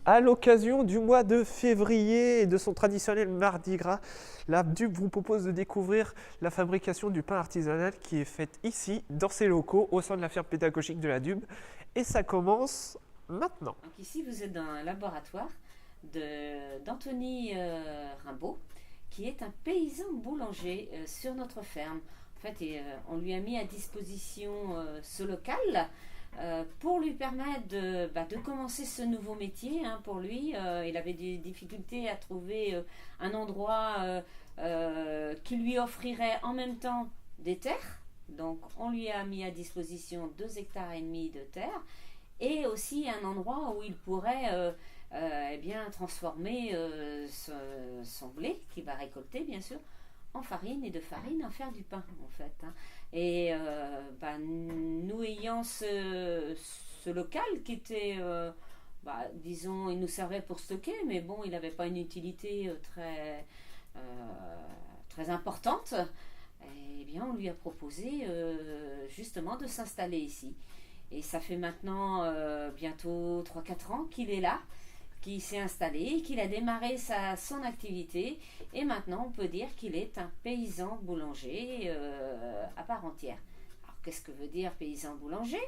À l'occasion du mois de février et de son traditionnel Mardi Gras, la DUB vous propose de découvrir la fabrication du pain artisanal qui est faite ici, dans ces locaux, au sein de la ferme pédagogique de la DUB. Et ça commence maintenant. Donc ici, vous êtes dans un laboratoire d'Anthony Rimbaud, qui est un paysan boulanger sur notre ferme. En fait, on lui a mis à disposition ce local pour lui permettre de commencer ce nouveau métier. Pour lui, il avait des difficultés à trouver un endroit qui lui offrirait en même temps des terres. Donc, on lui a mis à disposition 2,5 hectares de terre et aussi un endroit où il pourrait transformer son blé qu'il va récolter bien sûr en farine et de farine en faire du pain en fait. Et nous ayant ce local qui était disons, il nous servait pour stocker, mais bon, il n'avait pas une utilité euh, très importante. Eh bien, on lui a proposé justement de s'installer ici. Et ça fait maintenant bientôt 3 4 ans qu'il est là, qu'il s'est installé, qu'il a démarré son activité. Et maintenant, on peut dire qu'il est un paysan boulanger à part entière. Alors, qu'est-ce que veut dire paysan boulanger ?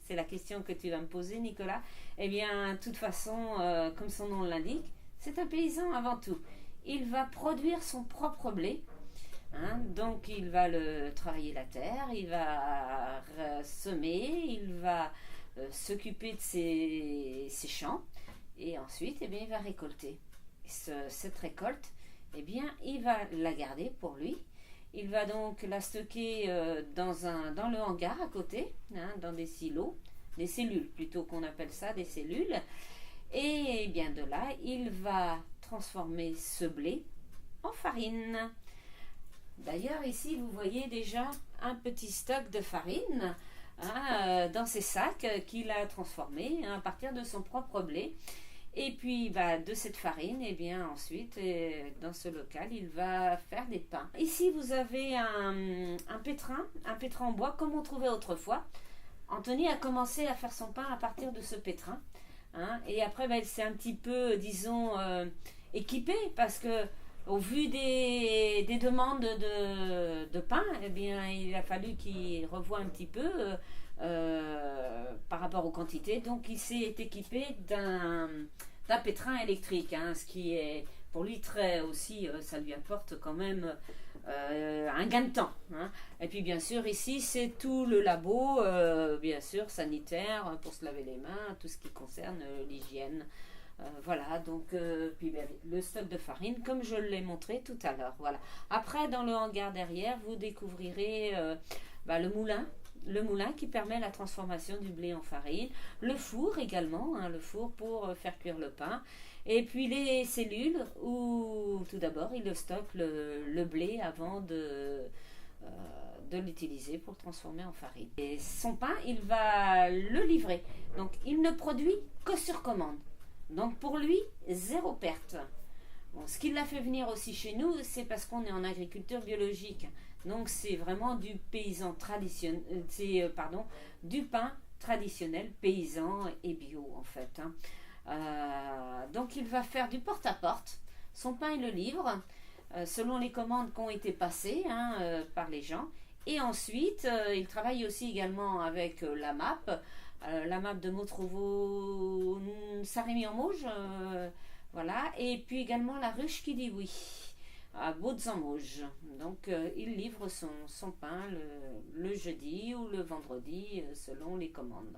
C'est la question que tu vas me poser, Nicolas. Eh bien, de toute façon, comme son nom l'indique, c'est un paysan avant tout. Il va produire son propre blé. Donc il va travailler la terre, il va semer, il va s'occuper de ses champs et ensuite il va récolter. Et cette récolte, il va la garder pour lui. Il va donc la stocker dans le hangar à côté, dans des silos, des cellules plutôt qu'on appelle ça, des cellules. Et bien de là, il va transformer ce blé en farine. D'ailleurs, ici, vous voyez déjà un petit stock de farine dans ces sacs qu'il a transformés à partir de son propre blé. Et puis, de cette farine, ensuite, dans ce local, il va faire des pains. Ici, vous avez un pétrin en bois, comme on trouvait autrefois. Anthony a commencé à faire son pain à partir de ce pétrin. Et après, il s'est un petit peu, disons, équipé, parce que au vu des demandes de pain, il a fallu qu'il revoie un petit peu par rapport aux quantités. Donc, il s'est équipé d'un pétrin électrique, ce qui est pour lui très aussi, ça lui apporte quand même un gain de temps. Et puis, bien sûr, ici, c'est tout le labo, bien sûr, sanitaire, pour se laver les mains, tout ce qui concerne l'hygiène. Voilà, donc puis le stock de farine, comme je l'ai montré tout à l'heure. Voilà. Après, dans le hangar derrière, vous découvrirez le moulin qui permet la transformation du blé en farine, le four également, le four pour faire cuire le pain, et puis les cellules où tout d'abord il stocke le blé avant de l'utiliser pour le transformer en farine. Et son pain, il va le livrer. Donc, il ne produit que sur commande. Donc pour lui, zéro perte. Bon, ce qui l'a fait venir aussi chez nous, c'est parce qu'on est en agriculture biologique. Donc c'est vraiment du paysan traditionnel, du pain traditionnel, paysan et bio en fait. Donc il va faire du porte-à-porte. Son pain, il le livre selon les commandes qui ont été passées par les gens. Et ensuite, il travaille aussi également avec la map de Motrovo Saint-Rémy-en-Mauges, voilà, et puis également la ruche qui dit oui, à Baudz-en-Mauges. Donc il livre son pain le jeudi ou le vendredi selon les commandes.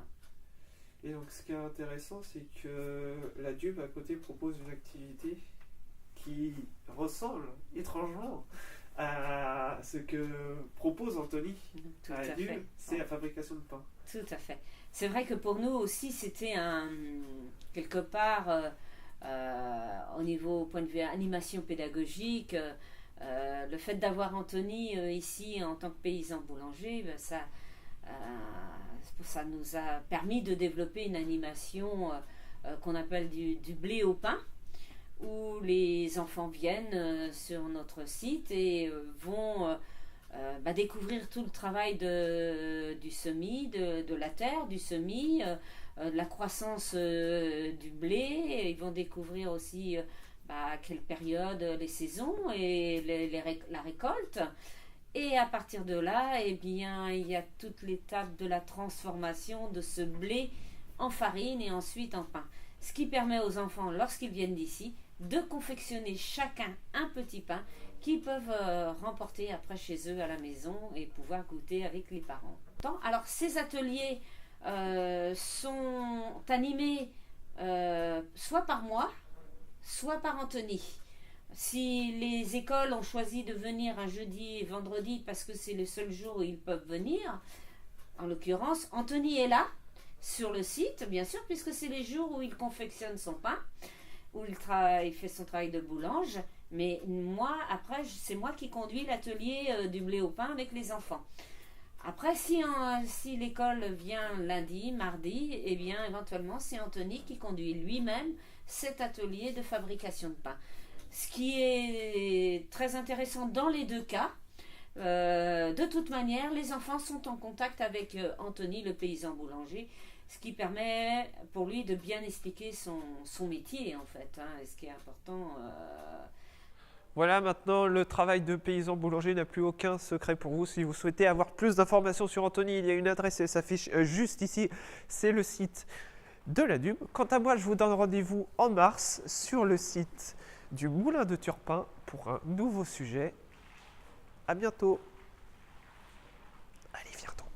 Et donc ce qui est intéressant, c'est que la DUB à côté propose une activité qui ressemble étrangement à ce que propose Anthony Tout à la à DUB, fait. c'est la fabrication de pain. Tout à fait. C'est vrai que pour nous aussi, c'était quelque part, au niveau point de vue animation pédagogique, le fait d'avoir Anthony ici en tant que paysan boulanger, euh, ça nous a permis de développer une animation qu'on appelle du blé au pain, où les enfants viennent sur notre site et vont découvrir tout le travail du semis, de la terre, du semis, de la croissance du blé. Ils vont découvrir aussi à quelle période, les saisons et la récolte. Et à partir de là, eh bien, il y a toute l'étape de la transformation de ce blé en farine et ensuite en pain. Ce qui permet aux enfants, lorsqu'ils viennent d'ici, de confectionner chacun un petit pain qu'ils peuvent remporter après chez eux à la maison et pouvoir goûter avec les parents. Alors ces ateliers sont animés soit par moi, soit par Anthony. Si les écoles ont choisi de venir un jeudi et vendredi parce que c'est le seul jour où ils peuvent venir, en l'occurrence, Anthony est là sur le site, bien sûr, puisque c'est les jours où il confectionne son pain, où il fait son travail de boulange. Mais moi, après, c'est moi qui conduis l'atelier du blé au pain avec les enfants. Après, si l'école vient lundi, mardi, eh bien, éventuellement, c'est Anthony qui conduit lui-même cet atelier de fabrication de pain. Ce qui est très intéressant dans les deux cas. De toute manière, les enfants sont en contact avec Anthony, le paysan boulanger, ce qui permet pour lui de bien expliquer son métier, en fait, et ce qui est important. Voilà, maintenant, le travail de paysan boulanger n'a plus aucun secret pour vous. Si vous souhaitez avoir plus d'informations sur Anthony, il y a une adresse et elle s'affiche juste ici. C'est le site de la Dube. Quant à moi, je vous donne rendez-vous en mars sur le site du Moulin de Turpin pour un nouveau sujet. À bientôt. Allez, viens-t'en.